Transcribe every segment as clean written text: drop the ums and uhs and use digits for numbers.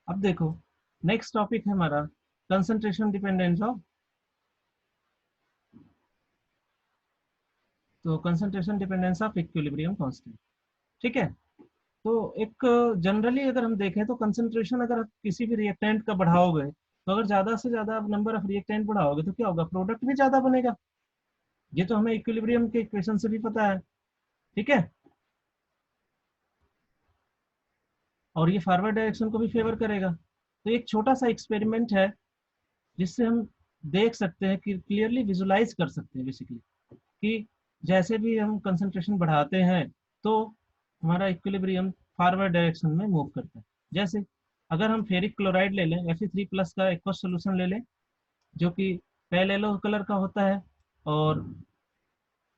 अब देखो, next topic है हमारा कंसंट्रेशन डिपेंडेंस ऑफ, तो concentration dependence of equilibrium constant. ठीक है, तो एक जनरली अगर हम देखें तो कंसंट्रेशन अगर आप किसी भी रिएक्टेंट का बढ़ाओगे, तो अगर ज्यादा से ज्यादा आप नंबर ऑफ रिएक्टेंट बढ़ाओगे तो क्या होगा, प्रोडक्ट भी ज्यादा बनेगा। ये तो हमें इक्विलिब्रियम के इक्वेशन से भी पता है। ठीक है, और ये फॉरवर्ड डायरेक्शन को भी फेवर करेगा। तो एक छोटा सा एक्सपेरिमेंट है जिससे हम देख सकते हैं कि क्लियरली विजुलाइज कर सकते हैं बेसिकली कि जैसे भी हम कंसंट्रेशन बढ़ाते हैं तो हमारा इक्विलिब्रियम फॉरवर्ड डायरेक्शन में मूव करता है। जैसे अगर हम फेरिक क्लोराइड ले लें, Fe3+ का एक्वस सोल्यूशन ले लें जो कि पेल येलो कलर का होता है, और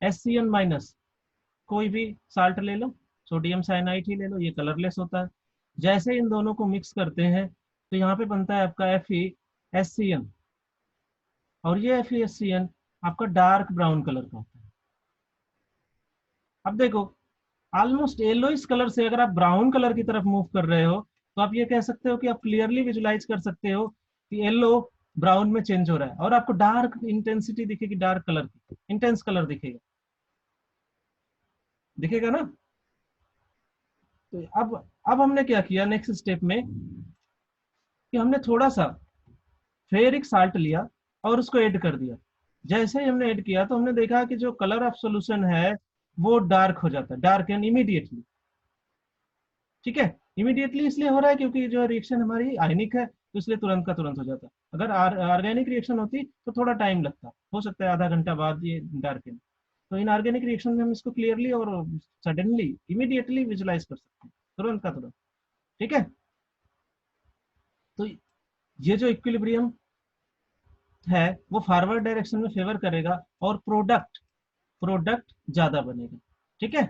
HCN- कोई भी साल्ट ले लो, सोडियम साइनाइड ही ले लो, ये कलरलेस होता है। जैसे इन दोनों को मिक्स करते हैं तो यहाँ पे बनता है आपका FeSCN, और ये FeSCN आपका डार्क ब्राउन कलर का होता है। अब देखो, ऑलमोस्ट येलोइश कलर से अगर आप ब्राउन कलर की तरफ मूव कर रहे हो तो आप ये कह सकते हो कि आप क्लियरली विजुलाइज कर सकते हो कि येलो ब्राउन में चेंज हो रहा है, और आपको डार्क इंटेंसिटी दिखेगी, डार्क कलर की इंटेंस कलर दिखेगा, दिखेगा ना। तो अब हमने क्या किया नेक्स्ट स्टेप में कि हमने थोड़ा सा फेरिक साल्ट लिया और उसको ऐड कर दिया। जैसे ही हमने ऐड किया तो हमने देखा कि जो कलर ऑफ सॉल्यूशन है वो डार्क हो जाता है, डार्क एंड इमीडिएटली। ठीक है, इमीडिएटली इसलिए हो रहा है क्योंकि जो रिएक्शन हमारी आयनिक है तो इसलिए तुरंत का तुरंत हो जाता है। अगर ऑर्गेनिक रिएक्शन होती तो थोड़ा टाइम लगता, हो सकता है आधा घंटा बाद ये डार्क है। तो इन ऑर्गेनिक रिएक्शन में हम इसको क्लियरली और सडनली इमीडिएटली विजुलाइज कर सकते हैं, तुरंत का तुरंत। ठीक है, तो ये जो इक्विलिब्रियम है वो फॉरवर्ड डायरेक्शन में फेवर करेगा और प्रोडक्ट प्रोडक्ट ज्यादा बनेगा। ठीक है,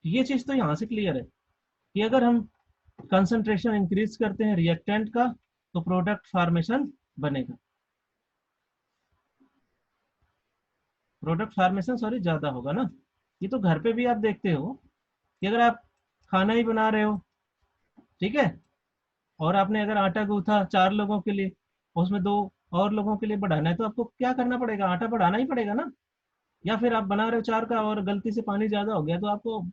ये चीज तो यहाँ से क्लियर है कि अगर हम कंसंट्रेशन इंक्रीज करते हैं रिएक्टेंट का तो प्रोडक्ट फॉर्मेशन बनेगा, प्रोडक्ट फॉर्मेशन सॉरी ज्यादा होगा ना। ये तो घर पे भी आप देखते हो कि अगर आप खाना ही बना रहे हो, ठीक है, और आपने अगर आटा गूंथा 4 लोगों के लिए, उसमें 2 और लोगों के लिए बढ़ाना है तो आपको क्या करना पड़ेगा, आटा बढ़ाना ही पड़ेगा ना। या फिर आप बना रहे हो 4 का और गलती से पानी ज्यादा हो गया तो आपको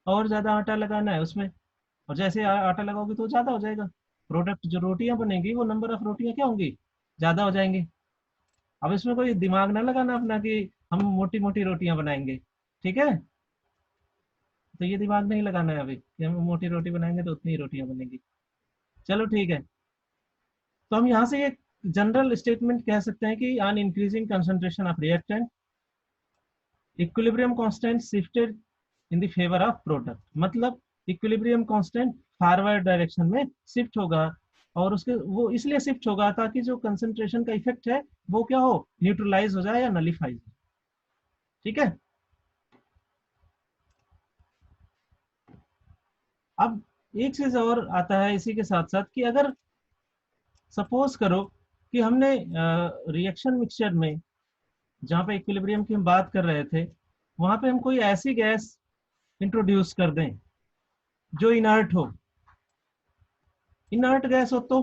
और ज्यादा आटा लगाना है उसमें, और जैसे आटा लगाओगे तो ज्यादा हो जाएगा। प्रोडक्ट जो रोटियां बनेंगी वो नंबर ऑफ रोटियां क्या होंगी, ज्यादा हो जाएंगी। अब इसमें कोई दिमाग ना लगाना अपना कि हम मोटी मोटी रोटियां बनाएंगे। ठीक है, तो ये दिमाग नहीं लगाना है अभी कि हम मोटी रोटी बनाएंगे तो उतनी ही रोटियां बनेंगी। चलो ठीक है, तो हम यहाँ से एक जनरल स्टेटमेंट कह सकते हैं कि on increasing concentration of reactant equilibrium constant shifted in the favour of product. मतलब इक्विलिब्रियम कांस्टेंट फॉरवर्ड डायरेक्शन में शिफ्ट होगा, और उसके वो इसलिए शिफ्ट होगा ताकि जो कंसंट्रेशन का इफेक्ट है वो क्या हो, न्यूट्रलाइज हो जाए या नलिफाई हो। ठीक है, अब एक चीज और आता है इसी के साथ साथ कि अगर सपोज करो कि हमने रिएक्शन मिक्सचर में जहाँ पे इक्विलिब्रियम की हम बात कर रहे थे वहां पे हम कोई ऐसी गैस इंट्रोड्यूस कर दें जो इनर्ट हो, इनर्ट गैस हो तो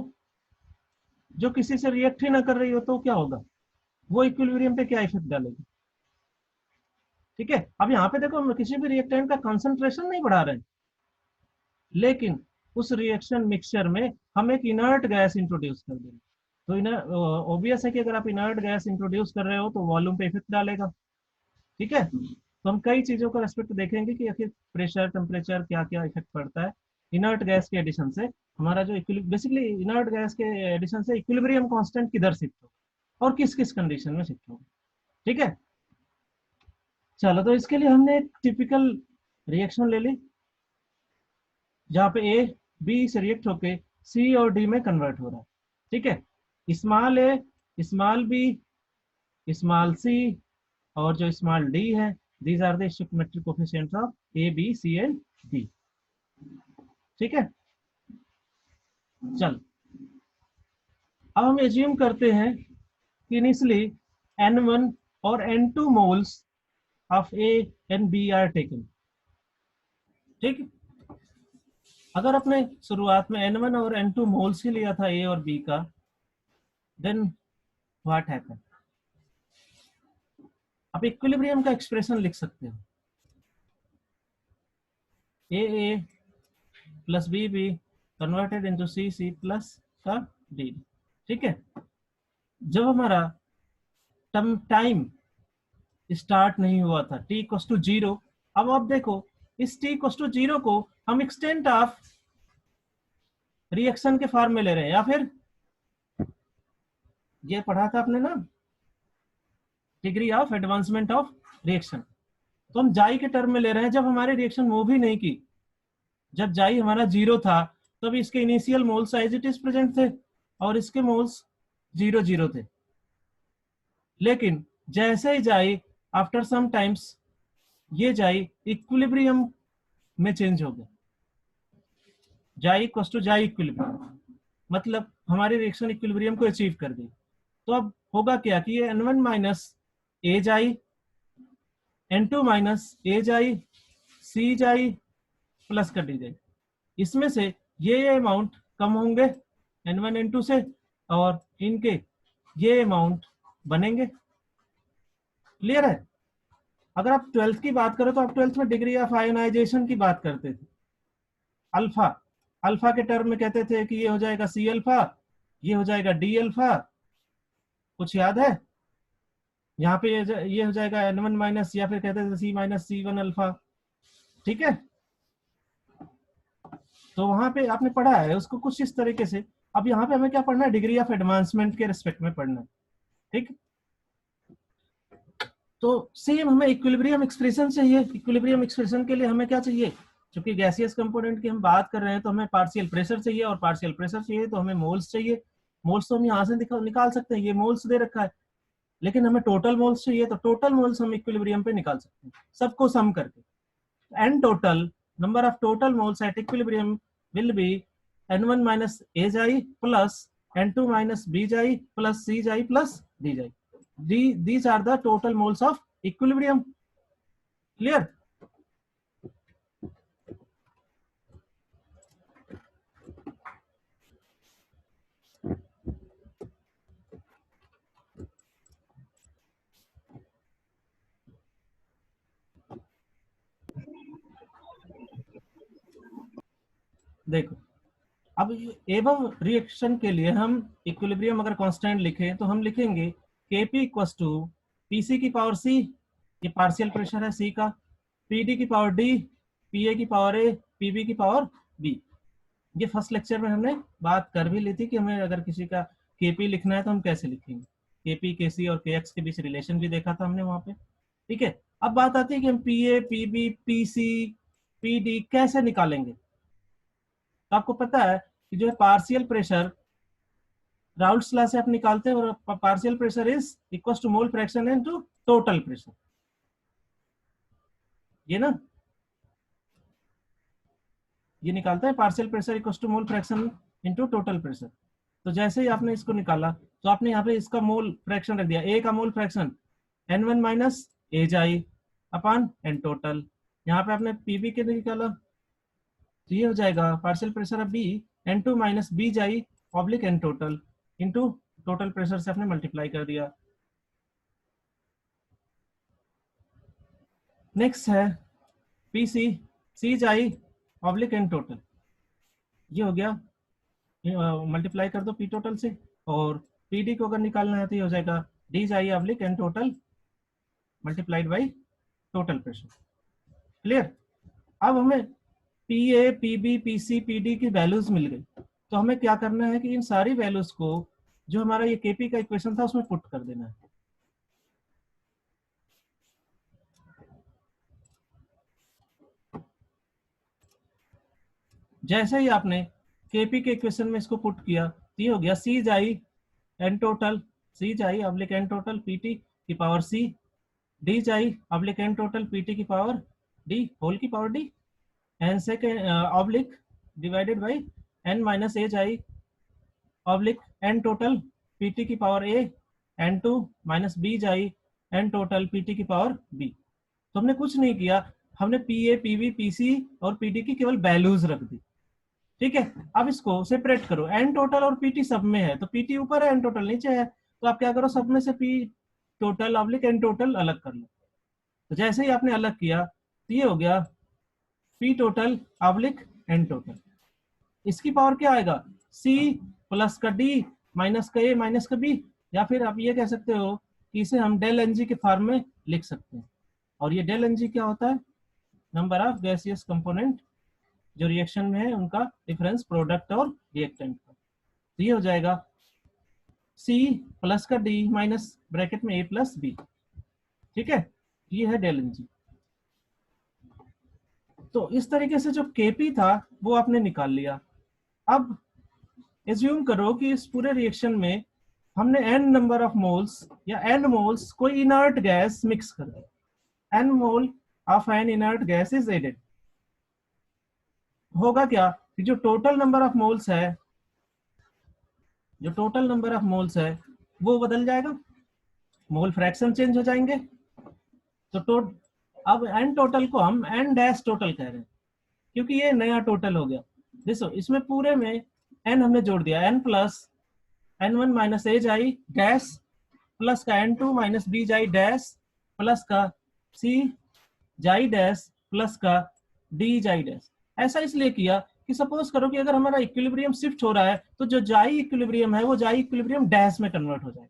जो किसी से रिएक्ट ही ना कर रही हो तो क्या होगा, वो इक्विलिब्रियम पे क्या इफेक्ट डालेगी। ठीक है, अब यहाँ पे देखो हम किसी भी रिएक्टेंट का कंसंट्रेशन नहीं बढ़ा रहे हैं, लेकिन उस रिएक्शन मिक्सचर में हम एक इनर्ट गैस इंट्रोड्यूस कर देंगे। तो इनर ऑब्वियस है कि अगर आप इनर्ट गैस इंट्रोड्यूस कर रहे हो तो वॉल्यूम पे इफेक्ट डालेगा। ठीक है, तो हम कई चीजों का रेस्पेक्ट देखेंगे कि आखिर प्रेशर टेम्परेचर क्या क्या इफेक्ट पड़ता है इनर्ट गैस के एडिशन से। हमारा जो बेसिकली इनर्ट गैस के एडिशन से इक्विलिब्रियम कांस्टेंट किधर शिफ्ट होगा और किस किस कंडीशन में शिफ्ट होगा। ठीक है, चलो तो इसके लिए हमने एक टिपिकल रिएक्शन ले ली जहाँ पे ए बी से रिएक्ट होके सी और डी में कन्वर्ट हो रहा है। ठीक है, small A, small B, small C और जो स्मॉल डी है, these are the stoichiometric coefficients of A B C and D. ठीक है, चल अब हम एज्यूम करते हैं कि इनिशियली N1 और N2 moles of A and B are taken. ठीक, अगर अपने शुरुआत में N1 और N2 मोल्स ही लिया था A और B का, देन व्हाट हैपन? आप इक्विलिब्रियम का एक्सप्रेशन लिख सकते हो, A plus B converted into C plus का डी। ठीक है, जब हमारा टाइम स्टार्ट नहीं हुआ था t इक्वल टू 0, अब आप देखो इस t इक्वल टू 0 को हम एक्सटेंट ऑफ रिएक्शन के फॉर्म में ले रहे हैं, या फिर ये पढ़ा था आपने ना, degree of advancement of reaction, तो हम जाई के टर्म में ले रहे हैं जब हमारी रिएक्शन मूव ही नहीं की। जब जाई हमारा 0 था तब इसके initial moles as it is present थे और इसके मोल्स 0 थे। लेकिन जैसे ही जाई आफ्टर सम टाइम्स ये जाई इक्विलिब्रियम में चेंज हो गया, जाई इक्वल टू जाई इक्विलिब्रियम, मतलब हमारी रिएक्शन इक्विलिब्रियम को अचीव कर गई। तो अब होगा क्या कि ये N1 माइनस ए जाई, N2 माइनस ए जाई, सी जाई प्लस कर दी जाए, इसमें से ये अमाउंट कम होंगे N1 N2 से और इनके ये अमाउंट बनेंगे। क्लियर है? अगर आप 12th की बात करें तो आप 12th में डिग्री ऑफ आयोनाइजेशन की बात करते थे। अल्फा, अल्फा के टर्म में कहते थे कि ये हो जाएगा सी अल्फा, ये हो जाएगा डी अल्फा, कुछ याद है? यहाँ पे ये हो जाएगा N1 माइनस, या फिर कहते थे सी माइनस C1 अल्फा। ठीक है, तो वहां पे आपने पढ़ा है उसको कुछ इस तरीके से। अब यहाँ पे हमें क्या पढ़ना है? डिग्री ऑफ एडवांसमेंट के रिस्पेक्ट में पढ़ना है। ठीक, तो सेम हमें इक्विलिब्रियम एक्सप्रेशन चाहिए। इक्विलिब्रियम एक्सप्रेशन के लिए हमें क्या चाहिए? क्योंकि गैसियस कंपोनेंट की हम बात कर रहे हैं तो हमें पार्शियल प्रेशर चाहिए, और पार्शियल प्रेशर चाहिए तो हमें मोल्स चाहिए। मोल्स तो हम यहाँ से निकाल सकते हैं, ये मोल्स दे रखा है, लेकिन हमें टोटल मोल्स चाहिए, तो टोटल मोल्स हम इक्विलिब्रियम पे निकाल सकते हैं सबको सम करके। N total number of total moles at equilibrium will be N1 minus A जाई plus N2 minus B जाई plus C जाई plus D जाई. These are the total moles of equilibrium. Clear? देखो, अब एवं रिएक्शन के लिए हम इक्विलिब्रियम अगर कांस्टेंट लिखें तो हम लिखेंगे Kp इक्वल्स टू Pc की पावर C, ये पार्शियल प्रेशर है C का, Pd की पावर D, Pa की पावर A, Pb की पावर B। ये फर्स्ट लेक्चर में हमने बात कर भी ली थी कि हमें अगर किसी का Kp लिखना है तो हम कैसे लिखेंगे। Kp, Kc और Kx के बीच रिलेशन भी देखा था हमने वहां पे। ठीक है, अब बात आती है कि हम Pa, Pb, Pc, Pd कैसे निकालेंगे। तो आपको पता है कि जो है पार्शियल प्रेशर राउल्ट्स लॉ से आप निकालते हैं, और partial pressure is equal to mole fraction into total pressure, ये ना, ये निकालते हैं partial pressure equal to mole fraction into total pressure. तो जैसे ही आपने इसको निकाला तो आपने यहाँ पे इसका मोल फ्रैक्शन रख दिया, ए का mole fraction N1 minus A जाई अपॉन एन टोटल। यहाँ पे आपने पीबी के निकाला तो ये हो जाएगा partial pressure of B N2 minus B chi oblique N total into total pressure से आपने मल्टीप्लाई कर दिया। नेक्स्ट है पीसी, सी जाई ऑब्लिक एन टोटल, ये हो गया, मल्टीप्लाई कर दो पी टोटल से, और पीडी को अगर निकालना है तो ये हो जाएगा डी जाई oblique N total multiplied by total pressure. Clear? अब हमें P A, P B, P C, P D की वैल्यूज मिल गई, तो हमें क्या करना है कि इन सारी वैल्यूज को जो हमारा ये केपी का इक्वेशन था उसमें पुट कर देना है। जैसे ही आपने केपी के इक्वेशन में इसको पुट किया तो ये हो गया सी जाई n total, C chi oblique N total PT की पावर सी, डी जाई ऑब्लिक एन टोटल पीटी की पावर डी होल की power D, n second oblique divided by n minus A chi oblique N total PT की power A, n two minus B chi n total PT की power B. तो हमने कुछ नहीं किया, हमने P A, P B, P C और P D की केवल वैल्यूज रख दी। ठीक है, अब इसको सेपरेट करो, एन टोटल और पीटी सब में है, तो पीटी ऊपर है एन टोटल नीचे है, तो आप क्या करो, सब में से P total oblique N total अलग कर लो। तो जैसे ही आपने अलग किया तो ये हो गया P total oblique N total. इसकी पावर क्या आएगा, सी प्लस का डी माइनस का ए माइनस का बी, या फिर आप ये कह सकते हो कि इसे हम डेल एन जी के फॉर्म में लिख सकते हैं। और ये डेल एन जी क्या होता है, नंबर ऑफ गैसियस कंपोनेंट जो रिएक्शन में है उनका डिफरेंस प्रोडक्ट और रिएक्टेंट का। तो ये हो जाएगा सी प्लस का डी माइनस ब्रैकेट में ए प्लस बी। ठीक है, ये है डेल एन जी। तो इस तरीके से जो केपी था वो आपने निकाल लिया। अब एज्यूम करो कि इस पूरे रिएक्शन में हमने n नंबर ऑफ मोल्स या n मोल्स कोई इनर्ट गैस मिक्स कर दिया, n mole of an inert gas is added. होगा क्या कि जो टोटल नंबर ऑफ मोल्स है, जो टोटल नंबर ऑफ मोल्स है वो बदल जाएगा, मोल फ्रैक्शन चेंज हो जाएंगे। तो अब n टोटल को हम n डैश टोटल कह रहे हैं क्योंकि ये नया टोटल हो गया। देखो इसमें पूरे में n हमने जोड़ दिया, n plus n1 minus A chi dash plus का n2 minus B chi dash plus का c जाई डैश प्लस का d जाई डैश। ऐसा इसलिए किया कि सपोज करो कि अगर हमारा इक्विलिब्रियम शिफ्ट हो रहा है तो जो जाई इक्विलिब्रियम है वो जाई इक्विलिब्रियम डैश में कन्वर्ट हो जाएगा।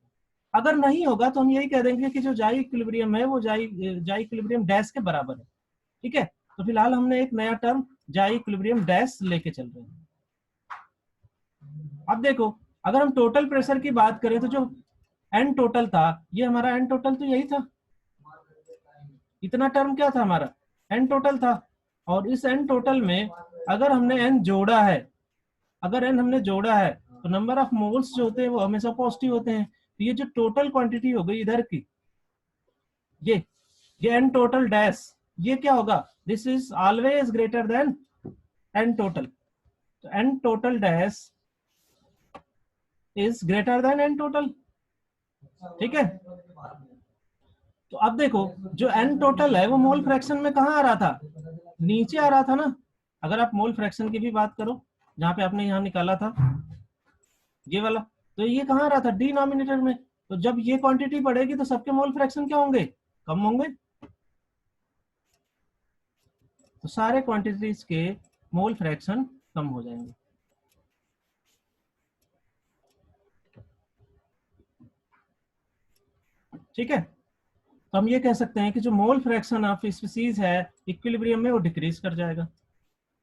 अगर नहीं होगा तो हम यही कह देंगे कि जो जाई इक्विलिब्रियम है वो जाई इक्विलिब्रियम डैश के बराबर है। ठीक है, तो फिलहाल हमने एक नया टर्म जाई इक्विलिब्रियम डैश लेके चल रहे हैं। अब देखो अगर हम टोटल प्रेशर की बात करें तो जो एन टोटल था, ये हमारा एन टोटल तो यही था, इतना टर्म क्या था हमारा एन टोटल था। और इस एन टोटल में अगर हमने एन जोड़ा है, अगर एन हमने जोड़ा है तो नंबर ऑफ मोल्स जो होते हैं वो हमेशा पॉजिटिव होते हैं। तो ये जो टोटल क्वांटिटी हो गई इधर की, ये एन टोटल डैश, ये क्या होगा, this is always greater than n total. तो n total dash is greater than n total. ठीक है, तो अब देखो जो एन टोटल है वो मोल फ्रैक्शन में कहाँ आ रहा था, नीचे आ रहा था ना। अगर आप मोल फ्रैक्शन की भी बात करो जहां पे आपने यहाँ निकाला था ये वाला, तो ये कहाँ आ रहा था, डिनोमिनेटर में। तो जब ये क्वांटिटी बढ़ेगी तो सबके मोल फ्रैक्शन क्या होंगे, कम होंगे। तो सारे क्वांटिटीज के मोल फ्रैक्शन कम हो जाएंगे। ठीक है, तो हम ये कह सकते हैं कि जो मोल फ्रैक्शन ऑफ स्पीसीज है इक्विलिब्रियम में वो डिक्रीज कर जाएगा।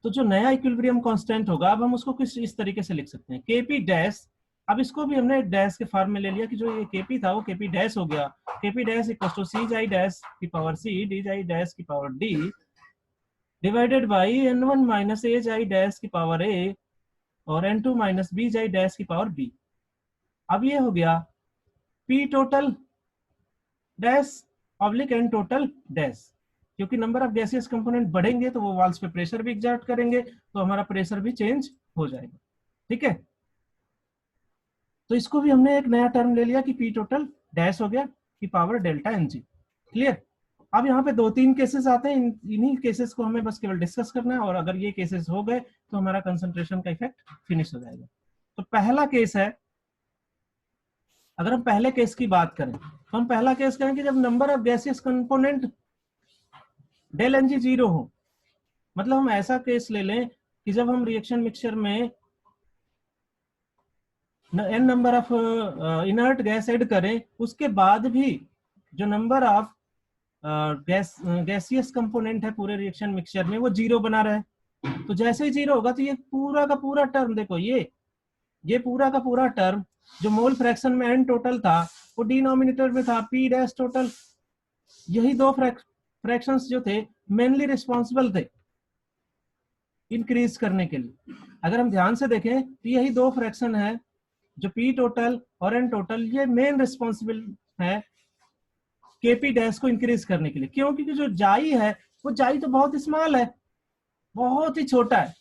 तो जो नया इक्विलिब्रियम कांस्टेंट होगा अब हम उसको किस इस तरीके से लिख सकते हैं, केपी डैश। अब इसको भी हमने डैश के फॉर्म में ले लिया कि जो ये केपी था वो केपी डैश हो गया, KP dash equal to C chi dash की power C D chi dash की power D divided by n1 minus A chi dash की पावर ए और n2 minus B chi dash की power B. अब ये हो गया P total dash oblique N total dash, क्योंकि नंबर ऑफ गैसियस कंपोनेंट बढ़ेंगे तो वो वाल्स पे प्रेशर भी एग्जर्ट करेंगे, तो हमारा प्रेशर भी चेंज हो जाएगा। ठीक है, तो इसको भी हमने एक नया टर्म ले लिया कि पी टोटल डैश हो गया कि power delta N G. Clear. अब यहाँ पे 2-3 केसेस आते हैं, इन्हीं केसेस को हमें बस केवल डिस्कस करना है, और अगर ये केसेस हो गए तो हमारा कंसंट्रेशन का इफेक्ट फिनिश हो जाएगा। तो पहला केस है, अगर हम पहले केस की बात करें तो हम पहला केस करें कि जब number of gaseous component del N G 0 हो। मतलब हम ऐसा केस ले लें कि जब हम रिएक्शन मिक्सचर में N number of inert gas add करें उसके बाद भी जो नंबर ऑफ गैसियस कंपोनेंट है पूरे रिएक्शन मिक्सचर में वो 0 बना रहे। तो जैसे ही 0 होगा तो ये पूरा का पूरा टर्म, देखो ये पूरा का पूरा टर्म जो मोल फ्रैक्शन में एन टोटल था वो डिनोमिनेटर में था पी डैश टोटल। यही दो फ्रैक्शंस जो थे मेनली रिस्पॉन्सिबल थे इंक्रीज करने के लिए। अगर हम ध्यान से देखें तो यही दो फ्रैक्शन है जो पी टोटल और एन टोटल, ये मेन रिस्पॉन्सिबल है केपी डैश को इंक्रीज करने के लिए। क्यों, क्योंकि जो जाई है वो जाई तो बहुत स्मॉल है, बहुत ही छोटा है,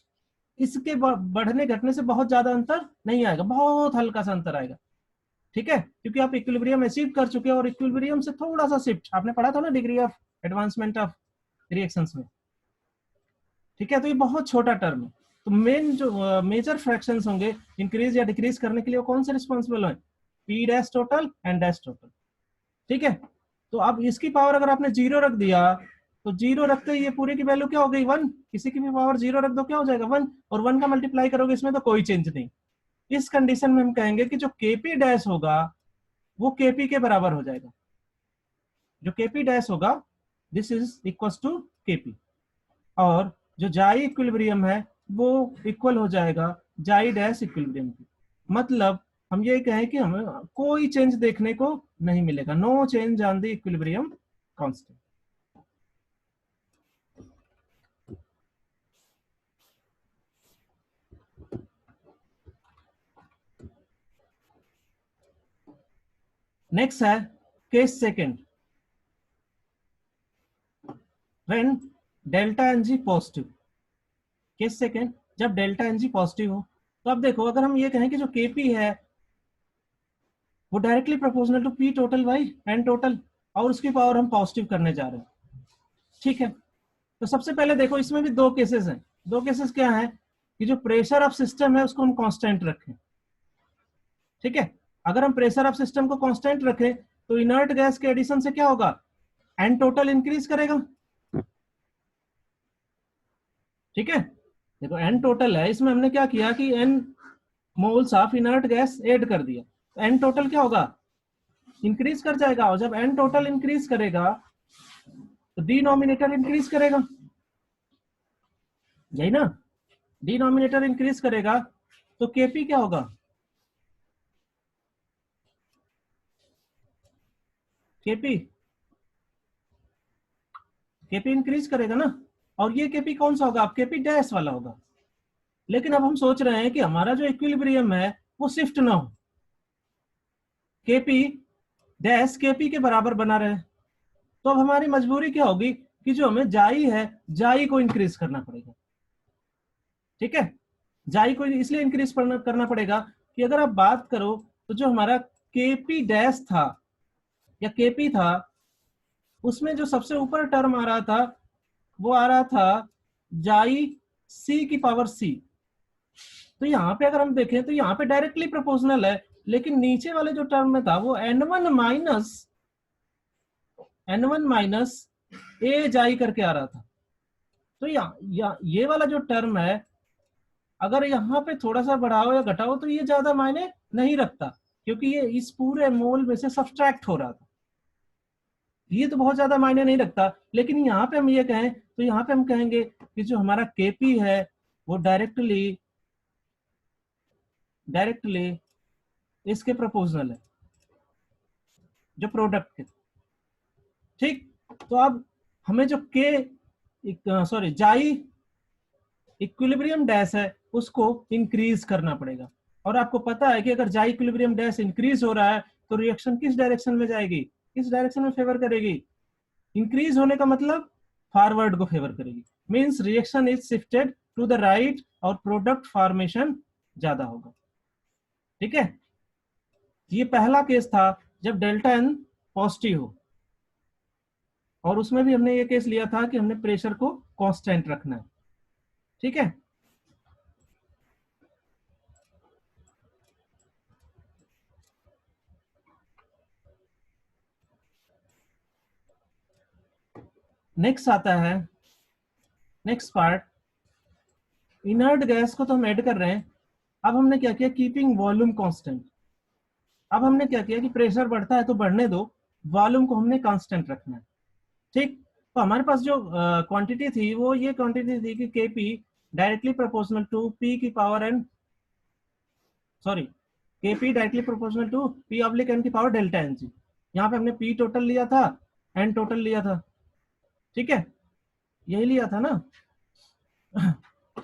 इसके बढ़ने घटने से बहुत ज्यादा अंतर नहीं आएगा, बहुत हल्का सा अंतर आएगा। ठीक है, क्योंकि आप इक्विलिब्रियम अचीव कर चुके हैं और इक्विलिब्रियम से थोड़ा सा शिफ्ट आपने पढ़ा था ना degree of advancement of reactions में। ठीक है, तो ये बहुत छोटा टर्म है। तो मेन जो मेजर फ्रैक्शंस होंगे इंक्रीज या डिक्रीज करने के लिए वो कौन से रिस्पॉन्सिबल है? P dash total and dash total. ठीक है, तो अब इसकी पावर अगर आपने जीरो रख दिया तो जीरो रखते ही ये पूरी की वैल्यू क्या हो गई 1, किसी की भी पावर जीरो रख दो क्या हो जाएगा 1, और 1 का मल्टीप्लाई करोगे इसमें तो कोई चेंज नहीं। इस कंडीशन में हम कहेंगे कि जो केपी डैश होगा वो केपी के बराबर हो जाएगा। जो केपी डैश होगा this is equal to KP, और जो जाई इक्विलिब्रियम है वो इक्वल हो जाएगा जाई डैश इक्विलिब्रियम की। मतलब हम ये कहें कि हमें कोई चेंज देखने को नहीं मिलेगा, no change on the equilibrium constant. Next है case second, when delta N g positive. Case second, जब डेल्टा एन जी पॉजिटिव हो। तो अब देखो अगर हम ये कहें कि जो केपी है वो directly proportional to P total by N total, और उसकी पावर हम पॉजिटिव करने जा रहे हैं। ठीक है, तो सबसे पहले देखो इसमें भी दो केसेस हैं। दो केसेस क्या है कि जो प्रेशर ऑफ सिस्टम है उसको हम कांस्टेंट रखें। ठीक है, अगर हम प्रेशर ऑफ सिस्टम को कांस्टेंट रखें तो इनर्ट गैस के एडिशन से क्या होगा, एन टोटल इंक्रीज करेगा। ठीक है, देखो एन टोटल है, इसमें हमने क्या किया कि N moles of inert gas add कर दिया, तो एन टोटल क्या होगा, इंक्रीज कर जाएगा। और जब एन टोटल इंक्रीज करेगा तो डिनोमिनेटर इंक्रीज करेगा, यही ना, डिनोमिनेटर इंक्रीज करेगा तो केपी क्या होगा, केपी केपी इंक्रीज करेगा ना, और ये केपी कौन सा होगा, आप केपी डैश वाला होगा। लेकिन अब हम सोच रहे हैं कि हमारा जो इक्विलिब्रियम है वो शिफ्ट ना हो, केपी डैश केपी के बराबर बना रहे। तो अब हमारी मजबूरी क्या होगी कि जो हमें जाई है जाई को इंक्रीज करना पड़ेगा। ठीक है, जाई को इसलिए इंक्रीज करना पड़ेगा कि अगर आप बात करो तो जो हमारा केपी डैश था या केपी था उसमें जो सबसे ऊपर टर्म आ रहा था वो आ रहा था जाई सी की पावर सी। तो यहाँ पे अगर हम देखें तो यहाँ पे डायरेक्टली प्रोपोर्शनल है, लेकिन नीचे वाले जो टर्म में था वो n1 माइनस ए जाई करके आ रहा था। तो ये वाला जो टर्म है अगर यहाँ पे थोड़ा सा बढ़ाओ या घटाओ तो ये ज्यादा मायने नहीं रखता, क्योंकि ये इस पूरे मोल में से सब्सट्रैक्ट हो रहा था, ये तो बहुत ज्यादा मायने नहीं रखता। लेकिन यहाँ पे हम ये कहें तो यहाँ पे हम कहेंगे कि जो हमारा केपी है वो डायरेक्टली इसके प्रोपोर्शनल है, जो प्रोडक्ट के। ठीक, तो अब हमें जो के जाई इक्विलिब्रियम डैश है उसको इंक्रीज करना पड़ेगा। और आपको पता है कि अगर जाई इक्विलिब्रियम डैश इंक्रीज हो रहा है तो रिएक्शन किस डायरेक्शन में जाएगी, किस डायरेक्शन में फेवर करेगी, इंक्रीज होने का मतलब फॉरवर्ड को फेवर करेगी, means reaction is shifted to the right और प्रोडक्ट फॉर्मेशन ज्यादा होगा। ठीक है, ये पहला केस था जब डेल्टा एन पॉजिटिव हो, और उसमें भी हमने ये केस लिया था कि हमने प्रेशर को कांस्टेंट रखना है। ठीक है, नेक्स्ट आता है नेक्स्ट पार्ट, इनर्ट गैस को तो हम ऐड कर रहे हैं। अब हमने क्या किया, कीपिंग वॉल्यूम कांस्टेंट। अब हमने क्या किया कि प्रेशर बढ़ता है तो बढ़ने दो, वॉल्यूम को हमने कांस्टेंट रखना है। ठीक, तो हमारे पास जो क्वांटिटी थी वो ये क्वांटिटी थी कि KP directly proportional to P की power n, sorry KP directly proportional to P oblique n की पावर डेल्टा एन जी। यहाँ पे हमने पी टोटल लिया था, एन टोटल लिया था। ठीक है, यही लिया था ना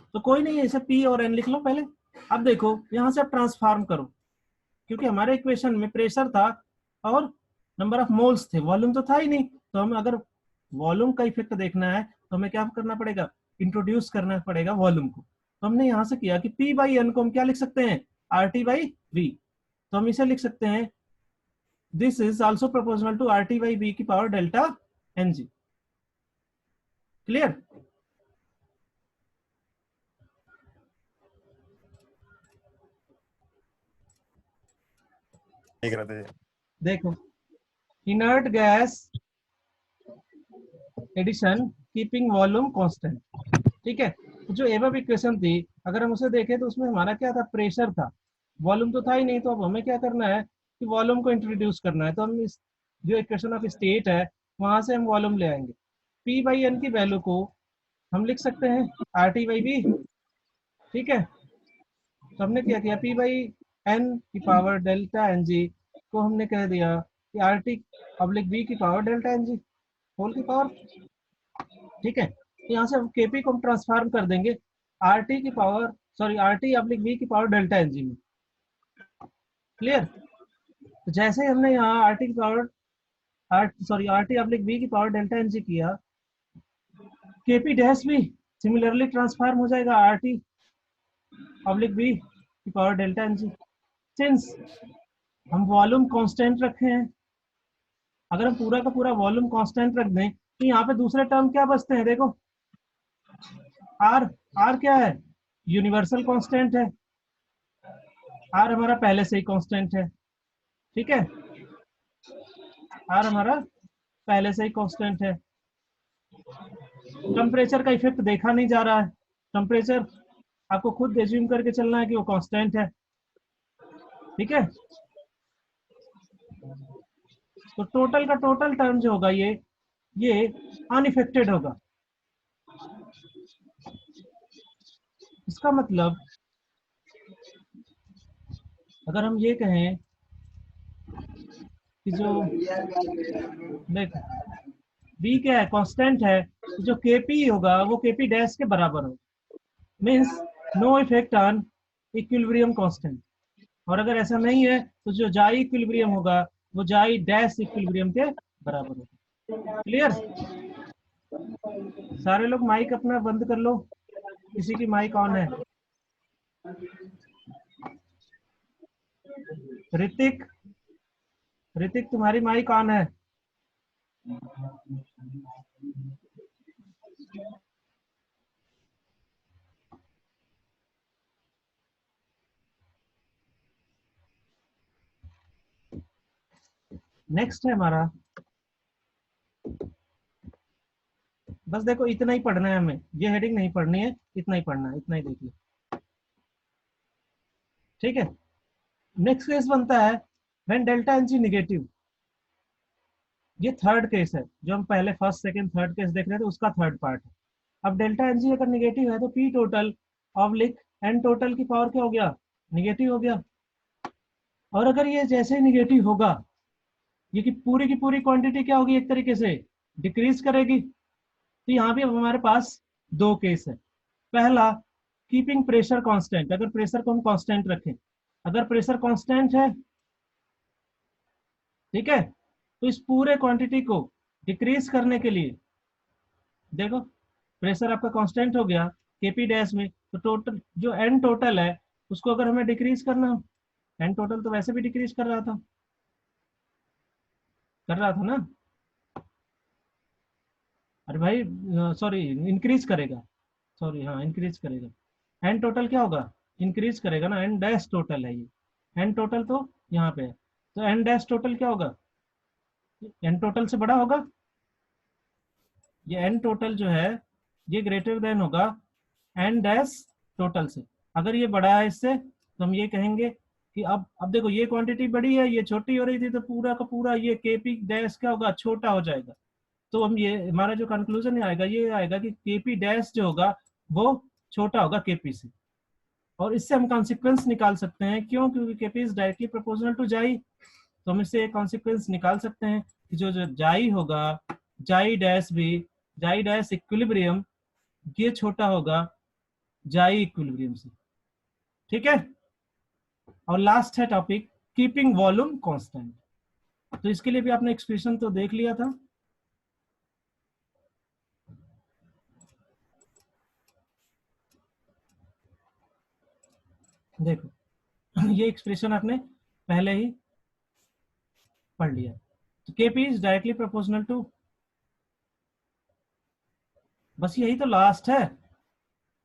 तो कोई नहीं, ऐसे पी और एन लिख लो पहले। अब देखो यहां से आप ट्रांसफॉर्म करो, क्योंकि हमारे इक्वेशन में प्रेशर था और नंबर ऑफ मोल्स थे, वॉल्यूम तो था ही नहीं। तो हमें अगर वॉल्यूम का इफेक्ट देखना है तो हमें क्या करना पड़ेगा, इंट्रोड्यूस करना पड़ेगा वॉल्यूम को। तो हमने यहां से किया कि पी बाई एन को हम क्या लिख सकते हैं, आर टी बाई वी। तो हम इसे लिख सकते हैं this is also proportional to R T by V की power delta N G. Clear, देख रहे थे। देखो, inert gas addition keeping volume constant, ठीक है। तो जो एबव इक्वेशन थी, अगर हम उसे देखें तो उसमें हमारा क्या था, प्रेशर था, वॉल्यूम तो था ही नहीं। तो अब हमें क्या करना है कि वॉल्यूम को इंट्रोड्यूस करना है। तो हम इस जो इक्वेशन ऑफ स्टेट है वहां से हम वॉल्यूम ले आएंगे। पी बाई एन की वैल्यू को हम लिख सकते हैं आर टी बाई बी, ठीक है। तो हमने क्या किया, पी बाई एन की पावर डेल्टा एन जी को हमने कह दिया कि आर टी पब्लिक बी की power delta N G whole की पावर, ठीक है। तो यहाँ से हम केपी को हम ट्रांसफॉर्म कर देंगे आर टी की power, sorry R T public B की पावर डेल्टा एन जी में। क्लियर। तो जैसे ही हमने यहाँ आर टी की power R T public B की पावर डेल्टा एन जी किया, केपी डैश भी सिमिलरली ट्रांसफॉर्म हो जाएगा आर टी पब्लिक बी की power delta N G. Since हम वॉल्यूम कांस्टेंट रखे हैं, अगर हम पूरा का पूरा वॉल्यूम कांस्टेंट रख दें तो यहाँ पे दूसरे टर्म क्या बचते हैं, देखो आर। आर क्या है, यूनिवर्सल कांस्टेंट है। आर हमारा पहले से ही कांस्टेंट है, ठीक है। आर हमारा पहले से ही कांस्टेंट है। टेम्परेचर का इफेक्ट देखा नहीं जा रहा है, टेम्परेचर आपको खुद एज्यूम करके चलना है कि वो कांस्टेंट है, ठीक है। तो टोटल का टोटल टर्म जो होगा ये अनइफेक्टेड होगा। इसका मतलब अगर हम ये कहें कि जो देख बी क्या है, कांस्टेंट है, तो जो केपी होगा वो केपी डैश के बराबर होगा। Means no effect on equilibrium constant. और अगर ऐसा नहीं है तो जो जाई इक्विलिब्रियम होगा वो जाई डैश इक्विलिब्रियम के बराबर होगा। क्लियर। सारे लोग माइक अपना बंद कर लो, किसी की माइक ऑन है। ऋतिक, ऋतिक तुम्हारी माइक ऑन है। नेक्स्ट है हमारा, बस देखो इतना ही पढ़ना है हमें, ये हेडिंग नहीं पढ़नी है, इतना ही पढ़ना है, इतना ही देख लो, ठीक है। नेक्स्ट केस बनता है when delta N G negative. ये थर्ड केस है, जो हम पहले फर्स्ट सेकंड थर्ड केस देख रहे थे उसका थर्ड पार्ट है। अब डेल्टा एन जी अगर निगेटिव है तो P total oblique N total की पावर क्या हो गया, निगेटिव हो गया। और अगर ये जैसे ही निगेटिव होगा, ये की पूरी क्वांटिटी क्या होगी, एक तरीके से डिक्रीज करेगी। तो यहाँ भी अब हमारे पास दो केस है। पहला, कीपिंग प्रेशर कांस्टेंट, अगर प्रेशर को हम कांस्टेंट रखें, अगर प्रेशर कांस्टेंट है, ठीक है, तो इस पूरे क्वांटिटी को डिक्रीज करने के लिए, देखो प्रेशर आपका कांस्टेंट हो गया केपी डैश में, तो टोटल जो एन टोटल है उसको अगर हमें डिक्रीज करना हो, एन टोटल तो वैसे भी डिक्रीज कर रहा था ना, अरे भाई सॉरी इंक्रीज करेगा, सॉरी हाँ इंक्रीज करेगा। एन टोटल क्या होगा, इंक्रीज करेगा ना, एन डैश टोटल है ये, एन टोटल तो यहाँ पे है, तो एन डैश टोटल क्या होगा, एन टोटल से बड़ा होगा। ये एन टोटल जो है ये ग्रेटर देन होगा एन डैश टोटल से। अगर ये बड़ा है इससे तो हम ये कहेंगे कि अब देखो ये क्वांटिटी बड़ी है, ये छोटी हो रही थी, तो पूरा का पूरा ये केपी डैश क्या होगा, छोटा हो जाएगा। तो हम ये हमारा जो कंक्लूजन आएगा ये आएगा कि केपी डैश जो होगा वो छोटा होगा केपी से। और इससे हम कॉन्सिक्वेंस निकाल सकते हैं, क्यों, क्योंकि KP is directly proportional to जाई। तो हम इससे एक कॉन्सिक्वेंस निकाल सकते हैं कि जो जो जाई होगा, जाई डैश भी, जाई डैश इक्विलिब्रियम, ये छोटा होगा जाई इक्विलिब्रियम से, ठीक है। और लास्ट है टॉपिक कीपिंग वॉल्यूम कांस्टेंट। तो इसके लिए भी आपने एक्सप्रेशन तो देख लिया था, देखो ये एक्सप्रेशन आपने पहले ही पढ़ लिया। तो KP is directly proportional to, बस यही तो लास्ट है।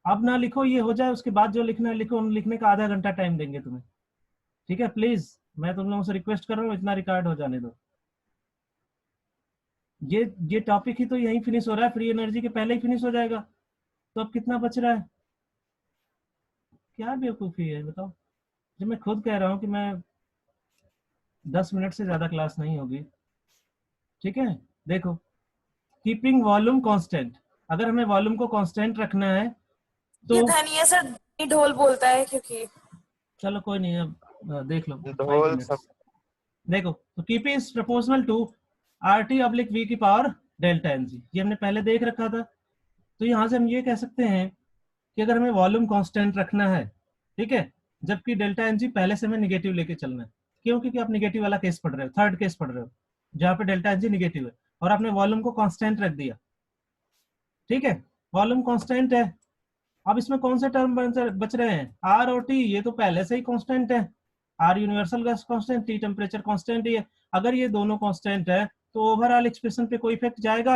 अब ना लिखो, ये हो जाए उसके बाद जो लिखना है लिखो, हम लिखने का आधा घंटा टाइम देंगे तुम्हें, ठीक है। प्लीज मैं तुम लोगों से रिक्वेस्ट कर रहा हूँ, इतना रिकॉर्ड हो जाने दो। ये टॉपिक ही तो यहीं फिनिश हो रहा है, फ्री एनर्जी के पहले ही फिनिश हो जाएगा। तो अब कितना बच रहा है? क्या बेवकूफ़ी है बताओ। जब मैं खुद कह रहा हूँ कि मैं 10 मिनट से ज्यादा क्लास नहीं होगी। ठीक है, देखो, कीपिंग वॉल्यूम कांस्टेंट, अगर हमें वॉल्यूम को कांस्टेंट रखना है ये तो धनिया सर ढोल बोलता है क्योंकि चलो कोई नहीं, अब देख लो 5 ढोल सब। मिनट्स। देखो, तो Kp is proportional to RT/V की पावर डेल्टा एन जी, ये हमने पहले देख रखा था। तो यहाँ से हम ये कह सकते हैं कि अगर हमें वॉल्यूम कांस्टेंट रखना है, ठीक है, जबकि डेल्टा एन जी पहले से हमें निगेटिव लेके चलना है। क्यों? क्योंकि आप निगेटिव वाला केस पढ़ रहे हो, थर्ड केस पढ़ रहे हो, जहाँ पे डेल्टा एन जी निगेटिव है और आपने वॉल्यूम को कांस्टेंट रख दिया। ठीक है, वॉल्यूम कांस्टेंट है। अब इसमें कौन से टर्म बच रहे हैं? आर और टी, ये तो पहले से ही कांस्टेंट है। R universal gas constant, T temperature constant ही है। अगर ये दोनों कांस्टेंट है तो ओवरऑल एक्सप्रेशन पे कोई इफेक्ट जाएगा?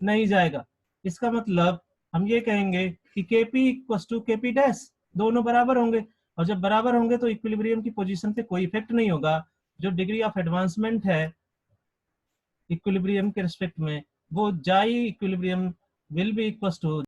नहीं जाएगा। इसका मतलब हम ये कहेंगे कि KP equal to KP dash, दोनों बराबर होंगे। और जब बराबर होंगे तो इक्विलिब्रियम की पोजीशन पे कोई इफेक्ट नहीं होगा। जो डिग्री ऑफ एडवांसमेंट है इक्विलिब्रियम के रिस्पेक्ट में, वो जाई equilibrium will be equal to